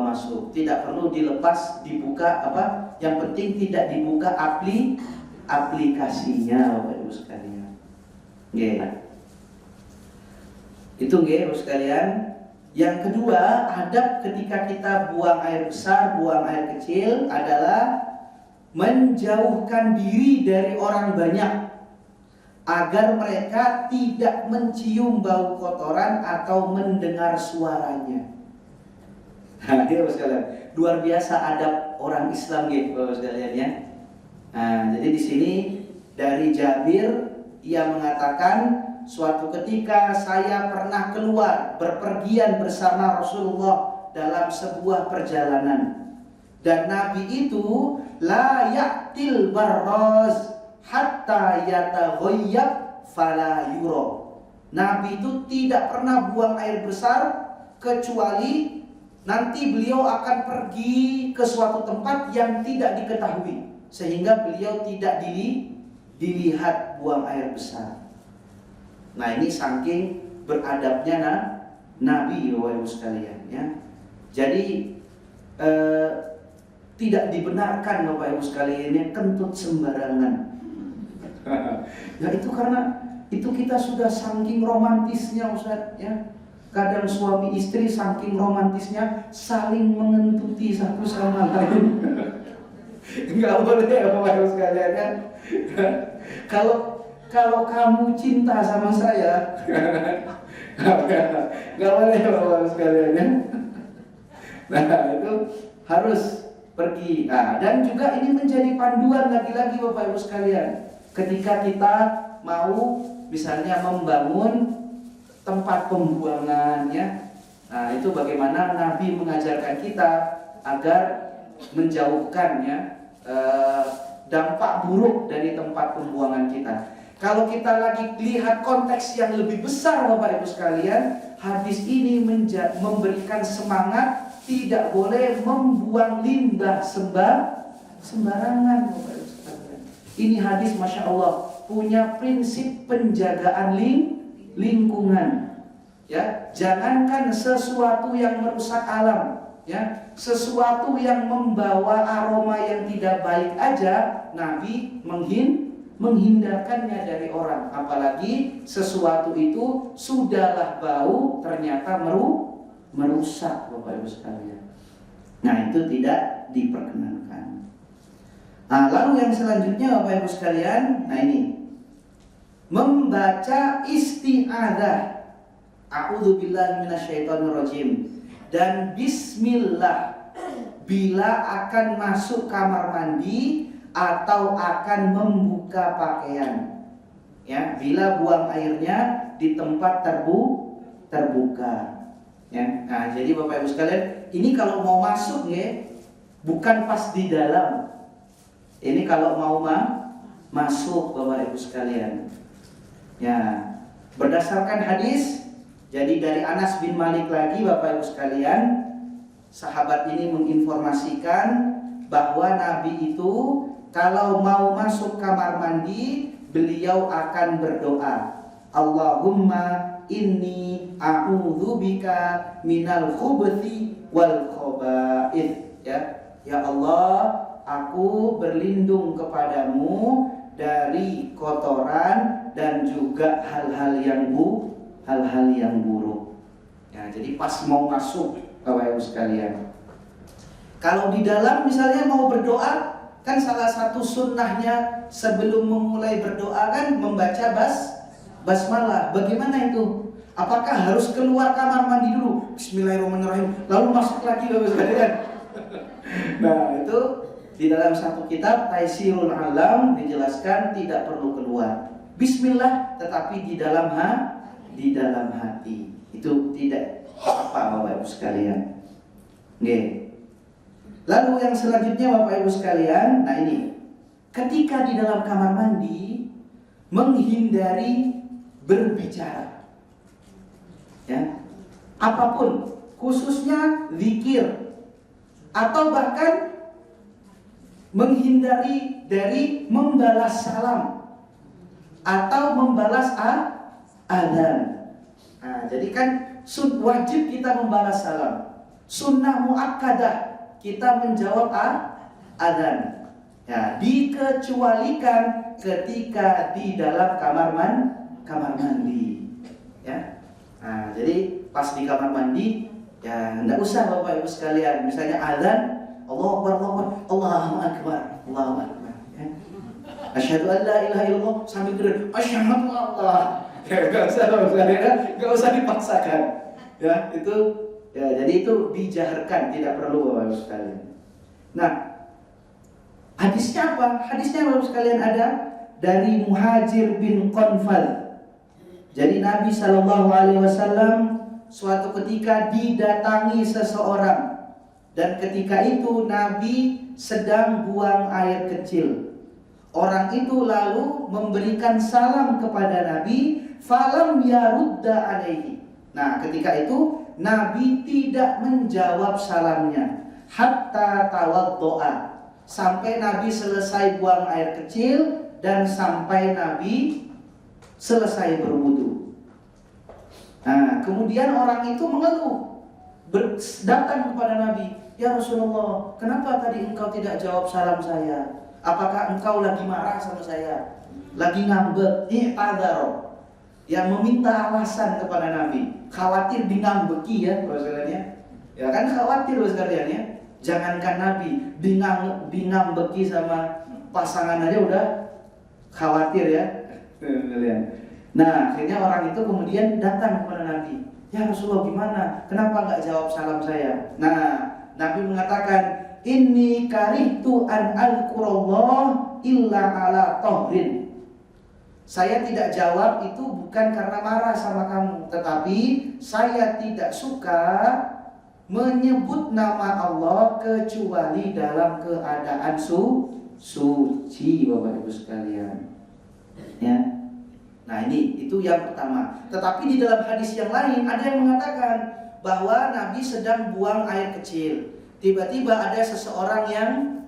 masuk. Tidak perlu dilepas, dibuka apa? Yang penting tidak dibuka aplikasinya, Bapak Ibu sekalian. Itu Bapak Ibu sekalian. Yang kedua, adab ketika kita buang air besar, buang air kecil adalah menjauhkan diri dari orang banyak agar mereka tidak mencium bau kotoran atau mendengar suaranya. Nah, Bapak sekalian, luar biasa adab orang Islam gitu, Bapak sekalian ya. Nah, jadi di sini dari Jabir, ia mengatakan suatu ketika saya pernah keluar berpergian bersama Rasulullah dalam sebuah perjalanan, dan Nabi itu la ya'til barraz hatta yataghayyab fala yura. Nabi itu tidak pernah buang air besar kecuali nanti beliau akan pergi ke suatu tempat yang tidak diketahui, sehingga beliau tidak dilihat buang air besar. Nah, ini saking beradabnya Nabi, Bapak Ibu sekalian ya. Jadi tidak dibenarkan Bapak Ibu sekalian ya kentut sembarangan. Ya itu karena itu kita sudah saking romantisnya Ustaz ya. Kadang suami istri saking romantisnya saling mengentuti satu sama lain. Enggak boleh ya Bapak Ibu sekalian ya. Kalau kamu cinta sama saya, enggak boleh Bapak Ibu sekalian ya. Nah, itu harus pergi. Nah, dan juga ini menjadi panduan lagi-lagi Bapak Ibu sekalian. Ketika kita mau misalnya membangun tempat pembuangan ya. Nah, itu bagaimana Nabi mengajarkan kita agar menjauhkan ya dampak buruk dari tempat pembuangan kita. Kalau kita lagi lihat konteks yang lebih besar Bapak Ibu sekalian, hadis ini memberikan semangat tidak boleh membuang limbah sembarangan Bapak Ibu sekalian. Ini hadis Masya Allah punya prinsip penjagaan lingkungan. Ya, jangankan sesuatu yang merusak alam, ya, sesuatu yang membawa aroma yang tidak baik aja Nabi menghindarkannya dari orang, apalagi sesuatu itu sudahlah bau ternyata merusak Bapak Ibu sekalian. Nah, itu tidak diperkenankan. Nah, lalu yang selanjutnya Bapak Ibu sekalian, nah ini membaca isti'adzah, a'udzubillahi minasyaitonirrajim, dan bismillah bila akan masuk kamar mandi atau akan membuka pakaian. Ya, bila buang airnya di tempat terbuka. Ya. Nah, jadi Bapak Ibu sekalian, ini kalau mau masuk ya, bukan pas di dalam. Ini kalau mau masuk Bapak Ibu sekalian. Ya, berdasarkan hadis, jadi dari Anas bin Malik lagi Bapak Ibu sekalian, sahabat ini menginformasikan bahwa Nabi itu kalau mau masuk kamar mandi, beliau akan berdoa, Allahumma inni a'udzubika minal khubuthi wal khaba'ith. Ya Allah, aku berlindung kepadamu dari kotoran dan juga hal-hal yang buruk. Ya, jadi pas mau masuk Bapak Ibu sekalian. Kalau di dalam misalnya mau berdoa, kan salah satu sunnahnya sebelum memulai berdoa kan membaca basmalah. Bagaimana itu? Apakah harus keluar kamar mandi dulu? Bismillahirrahmanirrahim. Lalu masuk lagi Bapak sekalian. Nah, itu di dalam satu kitab Taisirul Alam dijelaskan tidak perlu keluar. Bismillah tetapi di dalam hati. Itu tidak apa Bapak Ibu sekalian. Oke. Lalu yang selanjutnya Bapak Ibu sekalian, nah ini, ketika di dalam kamar mandi menghindari berbicara. Ya. Apapun, khususnya zikir atau bahkan menghindari dari membalas salam atau membalas adzan. Nah, jadi kan wajib kita membalas salam. Sunnah muakkadah kita menjawab adzan. Ya, dikecualikan ketika di dalam kamar mandi. Ya. Nah, jadi pas di kamar mandi ya enggak usah Bapak Ibu sekalian, misalnya adzan, Allahu Akbar, Allahu Akbar. Ya. Asyhadu an la ilaha illallah sambil terus asyhadu Allah. Ya, enggak usah dipaksakan. Ya, itu ya, jadi itu dijaharkan, tidak perlu Bapak Ibu sekalian. Nah, hadisnya apa? Hadisnya Bapak Ibu sekalian ada dari Muhajir bin Qanfal. Jadi Nabi SAW suatu ketika didatangi seseorang, dan ketika itu Nabi sedang buang air kecil. Orang itu lalu memberikan salam kepada Nabi, falam yarudda alaihi. Nah, ketika itu Nabi tidak menjawab salamnya hatta tawaddoa, sampai Nabi selesai buang air kecil dan sampai Nabi selesai berwudu. Nah, kemudian orang itu mengeluh, datang kepada Nabi, ya Rasulullah, kenapa tadi engkau tidak jawab salam saya? Apakah engkau lagi marah sama saya? Lagi ngambek? I'tadzar. Yang meminta alasan kepada Nabi, khawatir ngambeki ya, maksudnya. Ya kan khawatir sekalian ya. Jangankan Nabi, ngambeki sama pasangan aja udah khawatir ya. Nah, akhirnya orang itu kemudian datang kepada Nabi, ya Rasulullah gimana? Kenapa nggak jawab salam saya? Nah, Nabi mengatakan, inni karihtu an alqurallah illa ala tahrin. Saya tidak jawab itu bukan karena marah sama kamu, tetapi saya tidak suka menyebut nama Allah kecuali dalam keadaan suci Bapak Ibu sekalian. Ya. Nah, itu yang pertama. Tetapi di dalam hadis yang lain ada yang mengatakan bahwa Nabi sedang buang air kecil. Tiba-tiba ada seseorang yang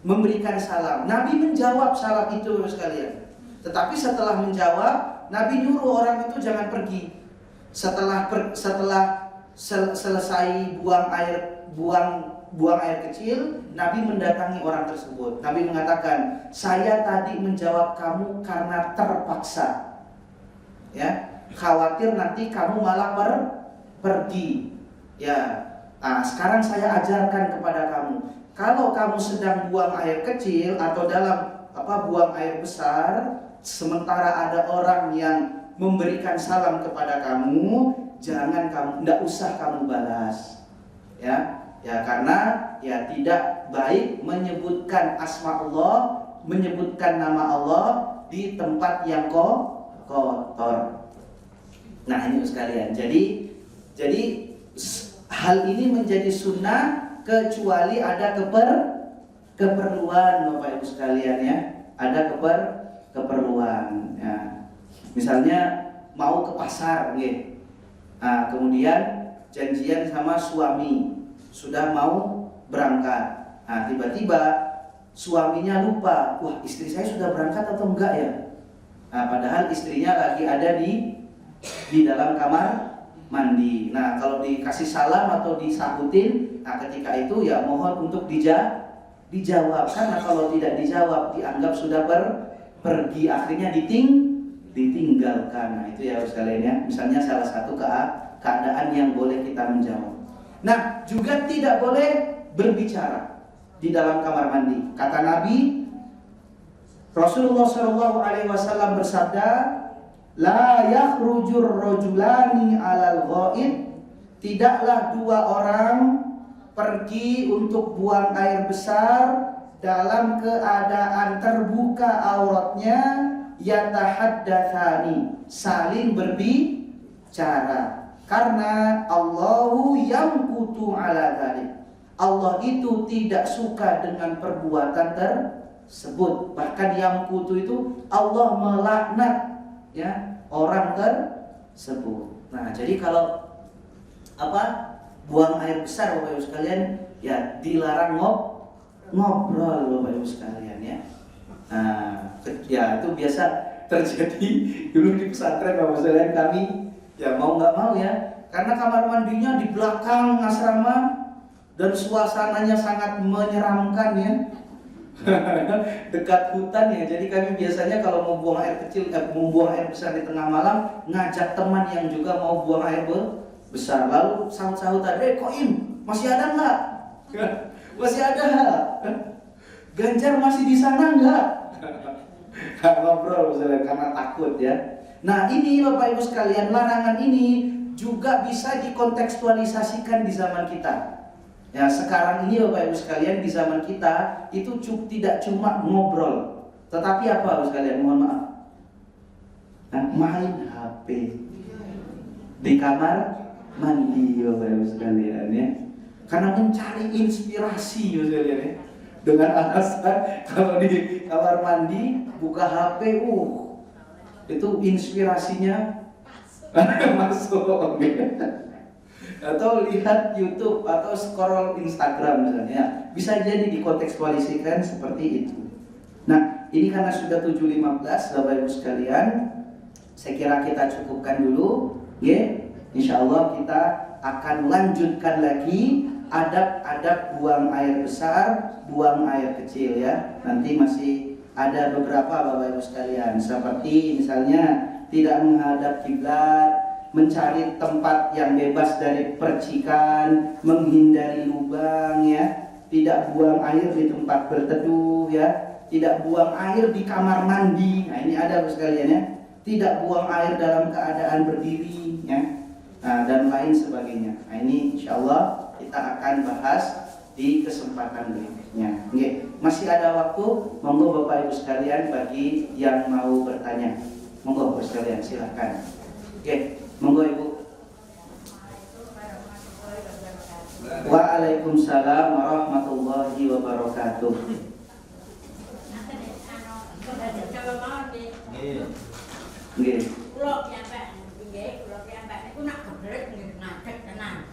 memberikan salam. Nabi menjawab salam itu sekalian. Tetapi setelah menjawab, Nabi nyuruh orang itu jangan pergi. Setelah selesai buang air kecil, Nabi mendatangi orang tersebut. Nabi mengatakan, saya tadi menjawab kamu karena terpaksa. Ya, khawatir nanti kamu malah pergi. Ya, nah, sekarang saya ajarkan kepada kamu. Kalau kamu sedang buang air kecil atau dalam buang air besar, sementara ada orang yang memberikan salam kepada kamu, tidak usah kamu balas. Ya, karena ya tidak baik menyebutkan asma Allah, menyebutkan nama Allah di tempat yang kotor. Nah, ini sekalian. Jadi Hal ini menjadi sunnah kecuali ada keperluan Bapak Ibu sekalian ya. Ada keperluan ya. Misalnya mau ke pasar gitu. Nah, kemudian janjian sama suami sudah mau berangkat. Nah, tiba-tiba suaminya lupa, wah istri saya sudah berangkat atau enggak ya? Nah, padahal istrinya lagi ada di dalam kamar mandi. Nah, kalau dikasih salam atau disahutin, nah ketika itu ya mohon untuk dijawab. Karena kalau tidak dijawab dianggap sudah pergi, akhirnya ditinggalkan. Nah, itu ya sekalian ya. Misalnya salah satu keadaan yang boleh kita menjawab. Nah, juga tidak boleh berbicara di dalam kamar mandi. Kata Nabi Rasulullah SAW bersabda, la yakhrujur rajulani 'alal ghaib, tidaklah dua orang pergi untuk buang air besar dalam keadaan terbuka auratnya, yatahaddatsani, saling berbicara. Karena Allahu yamqutu 'ala dzalik, Allah itu tidak suka dengan perbuatan tersebut. Bahkan yamqutu itu Allah melaknat ya orang tersebut. Nah, jadi kalau buang air besar Bapak Ibu sekalian ya dilarang ngobrol Bapak Ibu sekalian ya. Nah, ya itu biasa terjadi dulu di pesantren Bapak Ibu sekalian kami ya mau nggak mau ya, karena kamar mandinya di belakang asrama dan suasananya sangat menyeramkan ya. Dekat hutan ya, jadi kami biasanya kalau mau buang air kecil, mau buang air besar di tengah malam, ngajak teman yang juga mau buang air besar, lalu sahut-sahutan, Koim, masih ada nggak? Masih ada. Ganjar masih di sana nggak? Ngobrol misalnya karena takut ya. Nah, ini Bapak Ibu sekalian, larangan ini juga bisa dikontekstualisasikan di zaman kita. Ya, sekarang ini Bapak Ibu sekalian di zaman kita itu tidak cuma ngobrol, tetapi apa Bapak sekalian? Mohon maaf. Nah, main HP di kamar mandi Bapak Ibu sekalian ya. Karena mencari inspirasi Bapak sekalian ya. Dengan alasan kalau di kamar mandi buka HP, itu inspirasinya masuk. Atau lihat YouTube atau scroll Instagram misalnya, bisa jadi dikontekstualisasikan seperti itu. Nah, ini karena sudah 7.15 Bapak Ibu sekalian, saya kira kita cukupkan dulu ya. Insyaallah kita akan lanjutkan lagi adab-adab buang air besar, buang air kecil ya. Nanti masih ada beberapa Bapak Ibu sekalian, seperti misalnya tidak menghadap kiblat, mencari tempat yang bebas dari percikan, menghindari lubang ya, tidak buang air di tempat berteduh ya, tidak buang air di kamar mandi. Nah, ini ada sekalian ya, tidak buang air dalam keadaan berdiri ya, dan lain sebagainya. Nah, ini insyaallah kita akan bahas di kesempatan berikutnya. Oke, masih ada waktu, monggo Bapak Ibu sekalian bagi yang mau bertanya. Monggo Bapak sekalian silakan. Oke. Monggo Ibu. Waalaikumsalam warahmatullahi wabarakatuh. Nggih. Kula piyambak nggih, kula piyambak niku nak geblek nggih ngadeg tenan.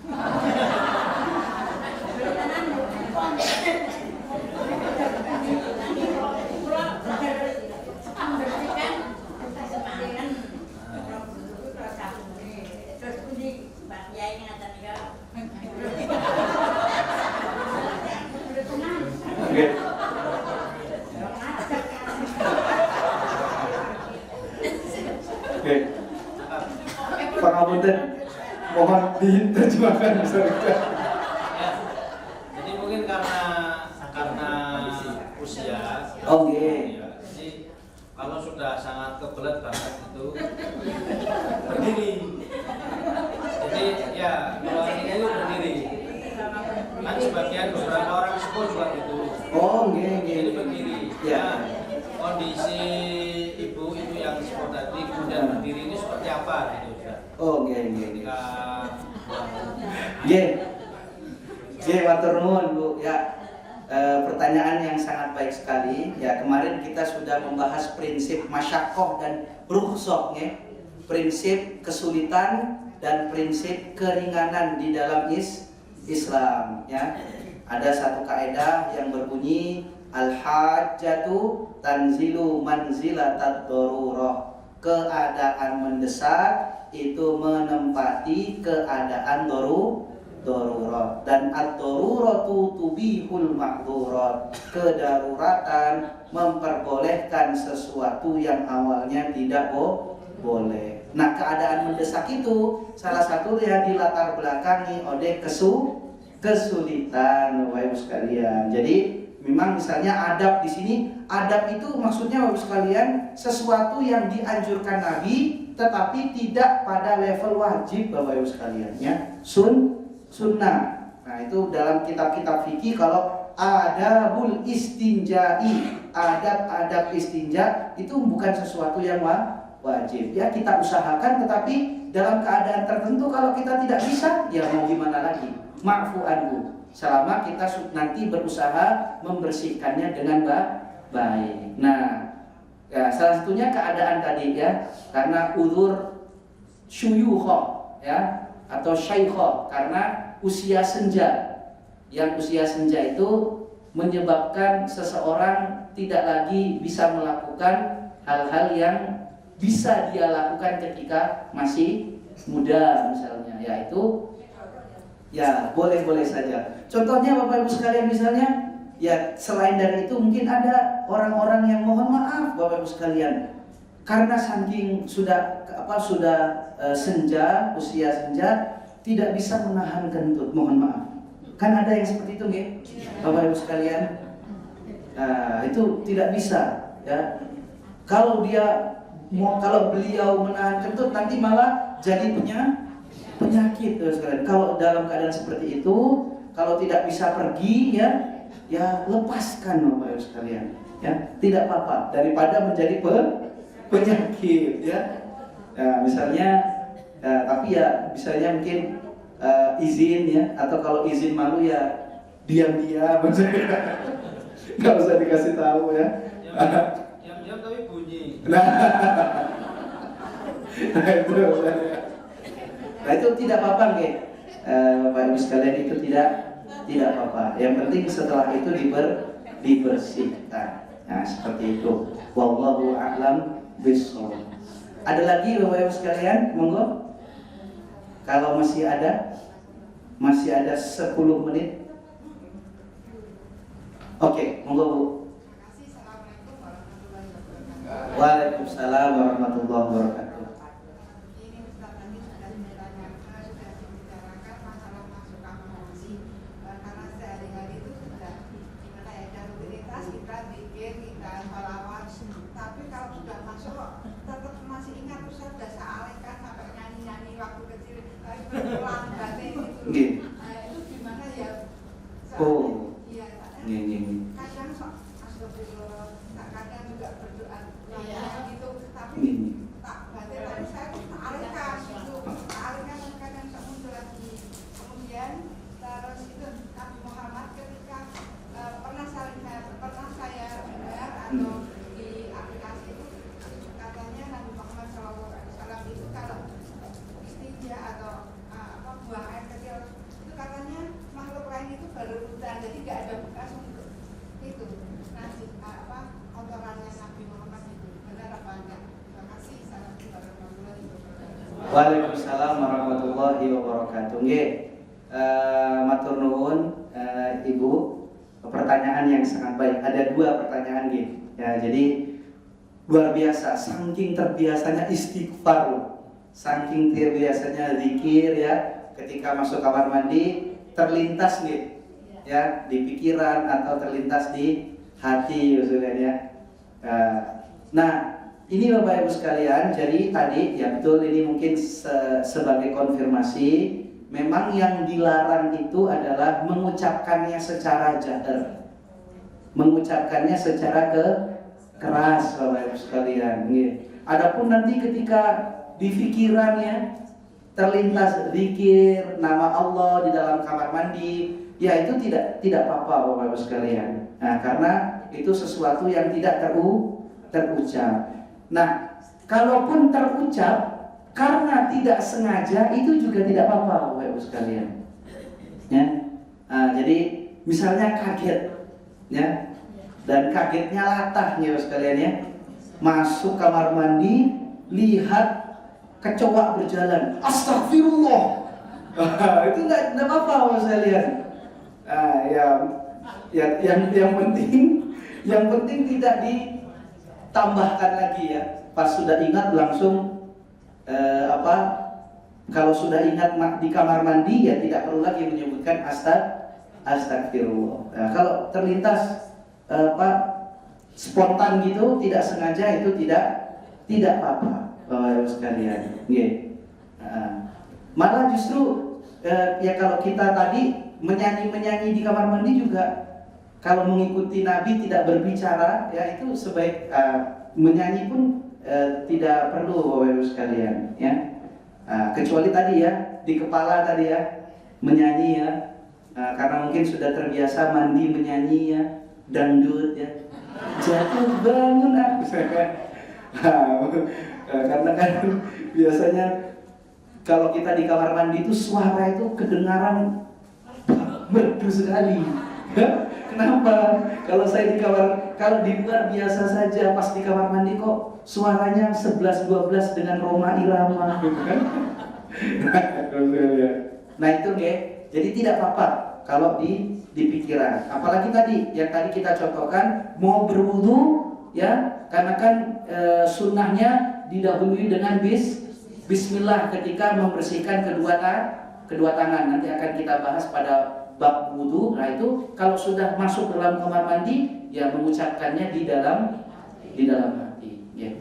Pangapunten, mohon diterjemahkan misalnya. Jadi mungkin karena usia. Oke. Ya, jadi kalau sudah sangat kebelet banget itu berdiri. Jadi ya kalau ini itu berdiri. Kan sebagian beberapa orang sepuh juga gitu. Oh, oke. Jadi berdiri. Ya. Nah, kondisi ibu itu yang sepuh tadi kemudian berdiri ini seperti apa gitu? Oh, oke. Ketika matur nuwun Bu. Ya, pertanyaan yang sangat baik sekali. Ya, kemarin kita sudah membahas prinsip masyakoh dan rukhsah, ya. Prinsip kesulitan dan prinsip keringanan di dalam Islam, ya. Ada satu kaidah yang berbunyi al-hajjatu tanzilu manzilatad darurah. Keadaan mendesak itu menempati keadaan darurat, dan ad-daruratu tubihul mahdurat. Kedaruratan memperbolehkan sesuatu yang awalnya tidak boleh. Nah, keadaan mendesak itu salah satu yang dilatar belakangi oleh kesulitan, Bapak Ibu sekalian. Jadi memang misalnya adab di sini, adab itu maksudnya Bapak Ibu sekalian sesuatu yang dianjurkan Nabi tetapi tidak pada level wajib, Bapak Ibu sekalian, ya. Sunnah. Nah, itu dalam kitab-kitab fikih kalau adabul istinja'i, adab istinja itu bukan sesuatu yang wajib. Ya, kita usahakan, tetapi dalam keadaan tertentu kalau kita tidak bisa, ya mau gimana lagi? Ma'fu anhu. Selama kita nanti berusaha membersihkannya dengan baik. Nah, ya, salah satunya keadaan tadi, ya, karena uzur syuyukha, ya, atau syaikha, karena usia senja. Yang usia senja itu menyebabkan seseorang tidak lagi bisa melakukan hal-hal yang bisa dia lakukan ketika masih muda, misalnya, yaitu ya boleh-boleh saja. Contohnya Bapak Ibu sekalian, misalnya ya selain dari itu mungkin ada orang-orang yang mohon maaf Bapak Ibu sekalian, karena saking sudah senja, usia senja, tidak bisa menahan kentut, mohon maaf. Kan ada yang seperti itu, nggih, Bapak Ibu sekalian. Nah, itu tidak bisa, ya. Kalau beliau menahan kentut nanti malah jadi penyakit, sekalian. Kalau dalam keadaan seperti itu, kalau tidak bisa pergi, ya lepaskan, Bapak Ibu sekalian, ya, tidak apa-apa daripada menjadi penyakit, ya. Nah, misalnya, tapi ya misalnya mungkin izin, ya, atau kalau izin malu ya diam-diam, nggak usah dikasih tahu, ya. Diam-diam tapi bunyi. Nah, itu tidak apa-apa, nggih. Bapak Ibu sekalian, itu tidak apa-apa. Yang penting setelah itu dibersihkan. Nah, seperti itu. Wallahu a'lam bishawab. Ada lagi Bapak Ibu sekalian, monggo. Kalau masih ada 10 menit. Oke, monggo Bu. Waalaikumsalam warahmatullahi wabarakatuh. Waalaikumsalam warahmatullahi wabarakatuh. Nggih, matur nuwun Ibu, pertanyaan yang sangat baik. Ada 2 pertanyaan, nggih. Ya, jadi luar biasa, saking terbiasanya istighfar, saking terbiasanya zikir, ya, ketika masuk kamar mandi terlintas, nggih, ya, di pikiran atau terlintas di hati, usulnya. Nah, ini Bapak Ibu sekalian, jadi tadi ya betul, ini mungkin sebagai konfirmasi, memang yang dilarang itu adalah mengucapkannya secara jahar, mengucapkannya secara keras, Bapak Ibu sekalian. Adapun nanti ketika di pikirannya terlintas zikir nama Allah di dalam kamar mandi, ya itu tidak apa-apa Bapak Ibu sekalian. Nah, karena itu sesuatu yang tidak terucap. Nah, kalaupun terucap karena tidak sengaja itu juga tidak apa-apa Bapak Ibu sekalian. Ya. Nah, jadi misalnya kaget, ya, dan kagetnya latah ya Bapak sekalian ya, masuk kamar mandi, lihat kecoa berjalan, astagfirullah. Itu nggak apa-apa Bapak sekalian. Yang penting tidak ditambahkan lagi ya. Pas sudah ingat langsung kalau sudah ingat di kamar mandi ya tidak perlu lagi menyebutkan astagfirullah. Nah, kalau terlintas spontan gitu, tidak sengaja, itu tidak apa-apa Bapak Ibu sekalian. Malah justru ya kalau kita tadi menyanyi di kamar mandi juga, kalau mengikuti Nabi tidak berbicara ya itu sebaik menyanyi pun tidak perlu Bapak Ibu sekalian ya. Kecuali tadi ya di kepala tadi ya menyanyi ya, karena mungkin sudah terbiasa mandi menyanyi ya, dangdut ya, jatuh bangun aku karena kan biasanya kalau kita di kamar mandi itu suara itu kedengaran merdu sekali. Kenapa? Kalau saya kalau di luar biasa saja, pas di kamar mandi kok suaranya 11-12 dengan Roma Irama gitu kan. Nah itu ya, jadi tidak apa-apa kalau di pikiran. Apalagi tadi yang tadi kita contohkan, mau berwudu ya, karena kan sunnahnya didahului dengan bismillah ketika membersihkan kedua tangan. Nanti akan kita bahas pada bab wudu. Nah itu kalau sudah masuk dalam kamar mandi ya mengucapkannya di dalam hati ya.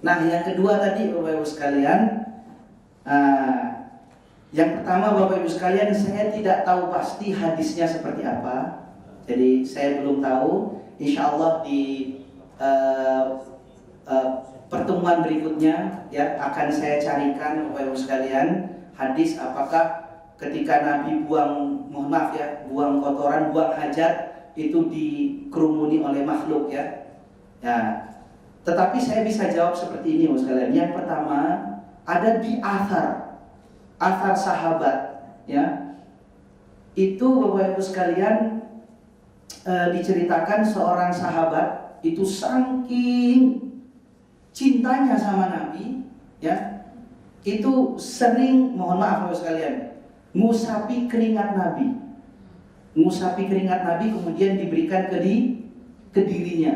Nah yang kedua tadi Bapak Ibu sekalian, yang pertama Bapak Ibu sekalian, saya tidak tahu pasti hadisnya seperti apa. Jadi saya belum tahu. Insya Allah di pertemuan berikutnya ya akan saya carikan Bapak Ibu sekalian hadis apakah ketika Nabi buang kotoran, buang hajat itu dikerumuni oleh makhluk ya. Ya. Tetapi saya bisa jawab seperti ini Bapak sekalian. Yang pertama ada di athar sahabat ya. Itu Bapak Ibu sekalian diceritakan seorang sahabat itu saking cintanya sama Nabi ya, itu sering, mohon maaf Bapak sekalian, ngusapi keringat Nabi kemudian diberikan ke dirinya.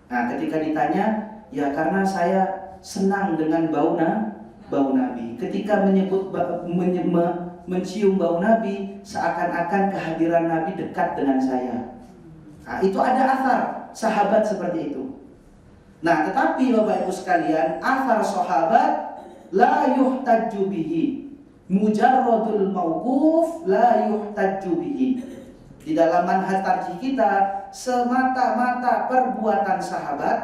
Nah ketika ditanya, ya karena saya senang dengan bau Nabi. Ketika mencium bau Nabi, seakan-akan kehadiran Nabi dekat dengan saya. Nah itu ada athar sahabat seperti itu. Nah tetapi Bapak Ibu sekalian, athar sahabat la yuhtajju bihi, mujarradul mauquf la yuhtajju bihi. Di dalam manhaj tarjih kita, semata-mata perbuatan sahabat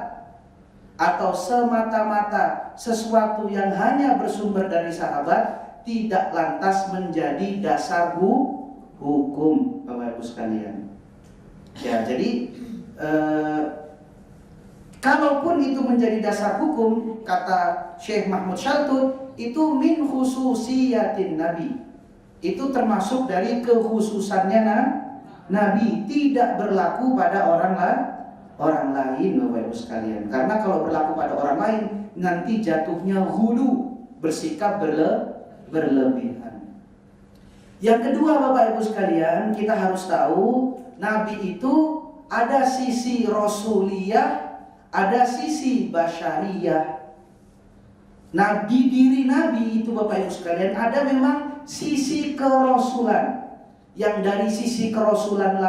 atau semata-mata sesuatu yang hanya bersumber dari sahabat tidak lantas menjadi dasar hukum Bapak Ibu sekalian. Ya, jadi kalaupun itu menjadi dasar hukum, kata Syekh Mahmud Shaltut, itu min khususiyatin Nabi. Itu termasuk dari kekhususannya Nabi, tidak berlaku pada orang lain Bapak Ibu sekalian. Karena kalau berlaku pada orang lain nanti jatuhnya hulu, bersikap berlebihan. Yang kedua Bapak Ibu sekalian, kita harus tahu Nabi itu ada sisi rasuliyah, ada sisi basyariyah. Di diri Nabi itu Bapak Ibu sekalian ada memang sisi kerasulan. Yang dari sisi kerasulan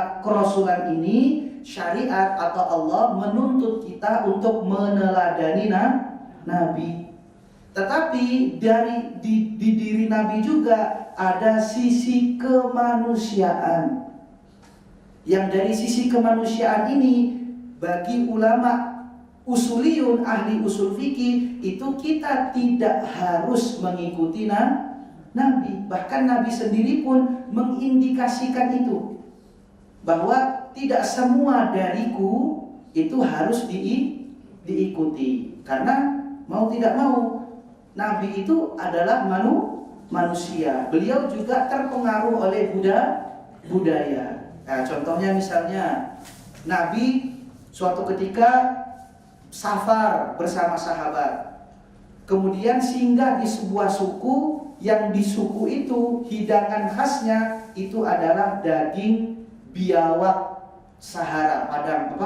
ini syariat atau Allah menuntut kita untuk meneladani Nabi. Tetapi di diri Nabi juga ada sisi kemanusiaan. Yang dari sisi kemanusiaan ini bagi ulama usuliyun, ahli usul fikih, itu kita tidak harus mengikuti Nabi. Bahkan Nabi sendiri pun mengindikasikan itu, bahwa tidak semua dariku itu harus diikuti. Karena mau tidak mau, Nabi itu adalah manusia. Beliau juga terpengaruh oleh budaya. Nah, contohnya misalnya Nabi suatu ketika safar bersama sahabat, kemudian singgah di sebuah suku, yang di suku itu hidangan khasnya itu adalah daging biawak Sahara Padang,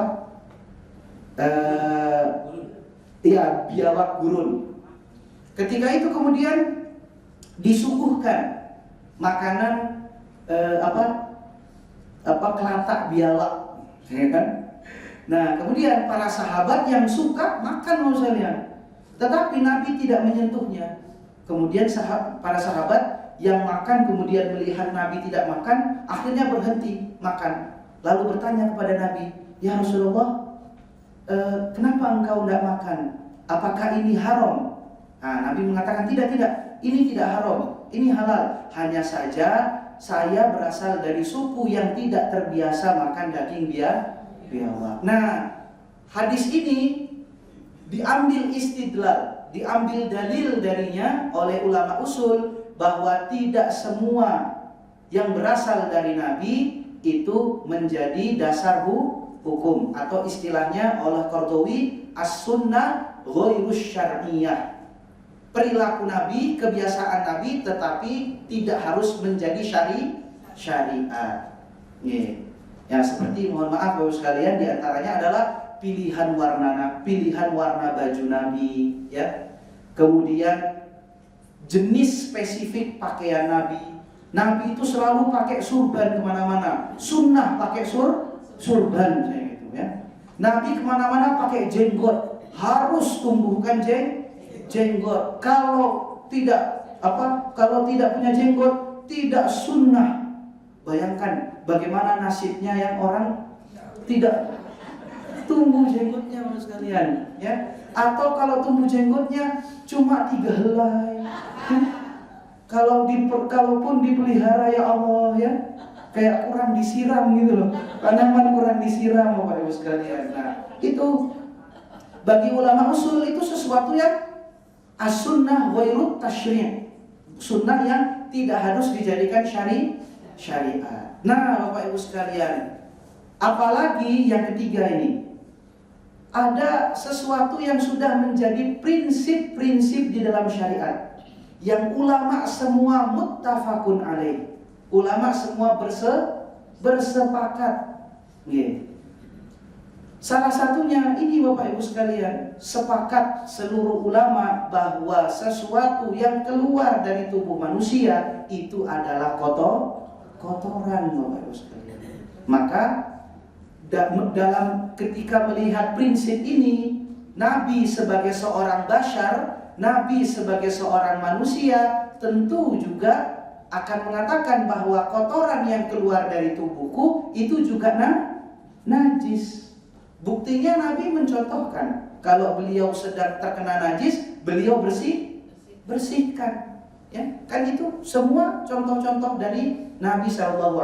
biawak gurun. Ketika itu kemudian disuguhkan makanan kelatak biawak, ya kan? Nah, kemudian para sahabat yang suka makan misalnya, tetapi Nabi tidak menyentuhnya. Kemudian para sahabat yang makan kemudian melihat Nabi tidak makan, akhirnya berhenti makan. Lalu bertanya kepada Nabi, "Ya Rasulullah, kenapa engkau tidak makan? Apakah ini haram?" Nah, Nabi mengatakan, tidak, ini tidak haram, ini halal. Hanya saja saya berasal dari suku yang tidak terbiasa makan daging biawak. Nah, hadis ini diambil istidlal, diambil dalil darinya oleh ulama usul, bahwa tidak semua yang berasal dari Nabi itu menjadi dasar hukum, atau istilahnya oleh Qardawi as-sunnah ghairus syar'iyyah. Perilaku Nabi, kebiasaan Nabi, tetapi tidak harus menjadi syariat. Ya, seperti mohon maaf Bapak sekalian, diantaranya adalah pilihan warna baju Nabi, ya. Kemudian jenis spesifik pakaian Nabi. Nabi itu selalu pakai surban kemana-mana. Sunnah pakai surban, gitu ya. Nabi kemana-mana pakai jenggot, harus tumbuhkan jenggot. Kalau tidak punya jenggot, tidak sunnah. Bayangkan bagaimana nasibnya yang orang tidak tumbuh jenggotnya, Mas sekalian, ya. Atau kalau tumbuh jenggotnya cuma 3 helai. Kalaupun dipelihara, ya Allah, ya, kayak kurang disiram gitu loh. Tanaman kurang disiram, Bapak Ibu sekalian. Nah, itu bagi ulama usul itu sesuatu yang as-sunnah ghairut tasyri'. Sunnah yang tidak harus dijadikan syariat. Nah, Bapak Ibu sekalian, apalagi yang ketiga ini, ada sesuatu yang sudah menjadi prinsip-prinsip di dalam syariat, yang ulama semua muttafaqun alaih. Ulama semua bersepakat. Salah satunya ini Bapak Ibu sekalian, sepakat seluruh ulama bahwa sesuatu yang keluar dari tubuh manusia itu adalah kotoran, Bapak Ibu sekalian. Maka dalam ketika melihat prinsip ini, Nabi sebagai seorang bashar, Nabi sebagai seorang manusia tentu juga akan mengatakan bahwa kotoran yang keluar dari tubuhku itu juga najis. Buktinya Nabi mencontohkan, kalau beliau sedang terkena najis, beliau bersihkan. Ya, kan itu semua contoh-contoh dari Nabi SAW.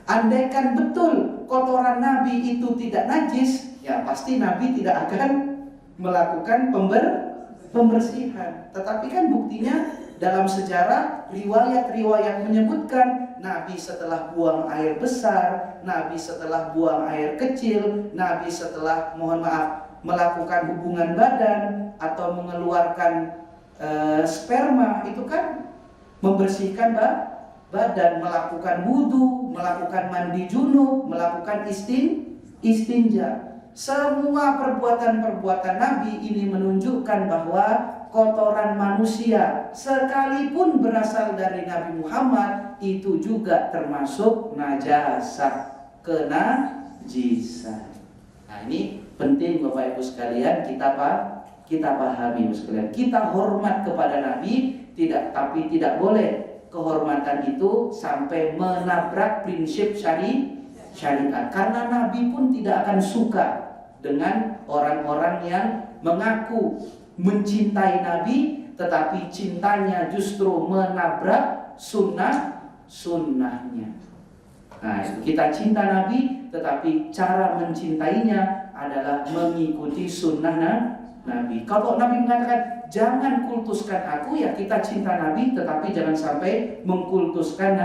Andaikan betul kotoran Nabi itu tidak najis, ya pasti Nabi tidak akan melakukan pembersihan. Tetapi kan buktinya dalam sejarah riwayat-riwayat menyebutkan Nabi setelah buang air besar, Nabi setelah buang air kecil, Nabi setelah melakukan hubungan badan atau mengeluarkan sperma, itu kan membersihkan badan, melakukan wudu, melakukan mandi junub, melakukan istinja. Semua perbuatan-perbuatan Nabi ini menunjukkan bahwa kotoran manusia sekalipun berasal dari Nabi Muhammad itu juga termasuk najasah, kenajisan. Nah, ini penting Bapak Ibu sekalian, kita pahami sekalian. Kita hormat kepada Nabi, tapi tidak boleh kehormatan itu sampai menabrak prinsip syariat. Karena Nabi pun tidak akan suka dengan orang-orang yang mengaku mencintai Nabi tetapi cintanya justru menabrak sunnahnya. Nah, kita cinta Nabi, tetapi cara mencintainya adalah mengikuti sunnah Nabi. Kalau Nabi mengatakan jangan kultuskan aku, ya kita cinta Nabi, tetapi jangan sampai mengkultuskan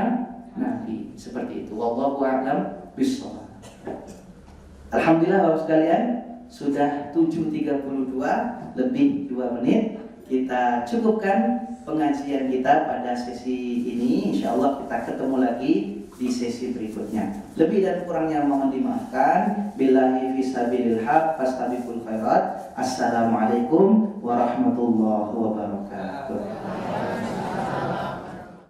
Nabi. Seperti itu. Wallahu a'lam bishawab. Alhamdulillah Bapak sekalian, sudah 7.32, lebih 2 menit. Kita cukupkan pengajian kita pada sesi ini. Insya Allah kita ketemu lagi di sesi berikutnya. Lebih dan kurangnya mohon dimaafkan. Billahi fisabilil haq fastabiqul khairat. Assalamualaikum warahmatullahi wabarakatuh.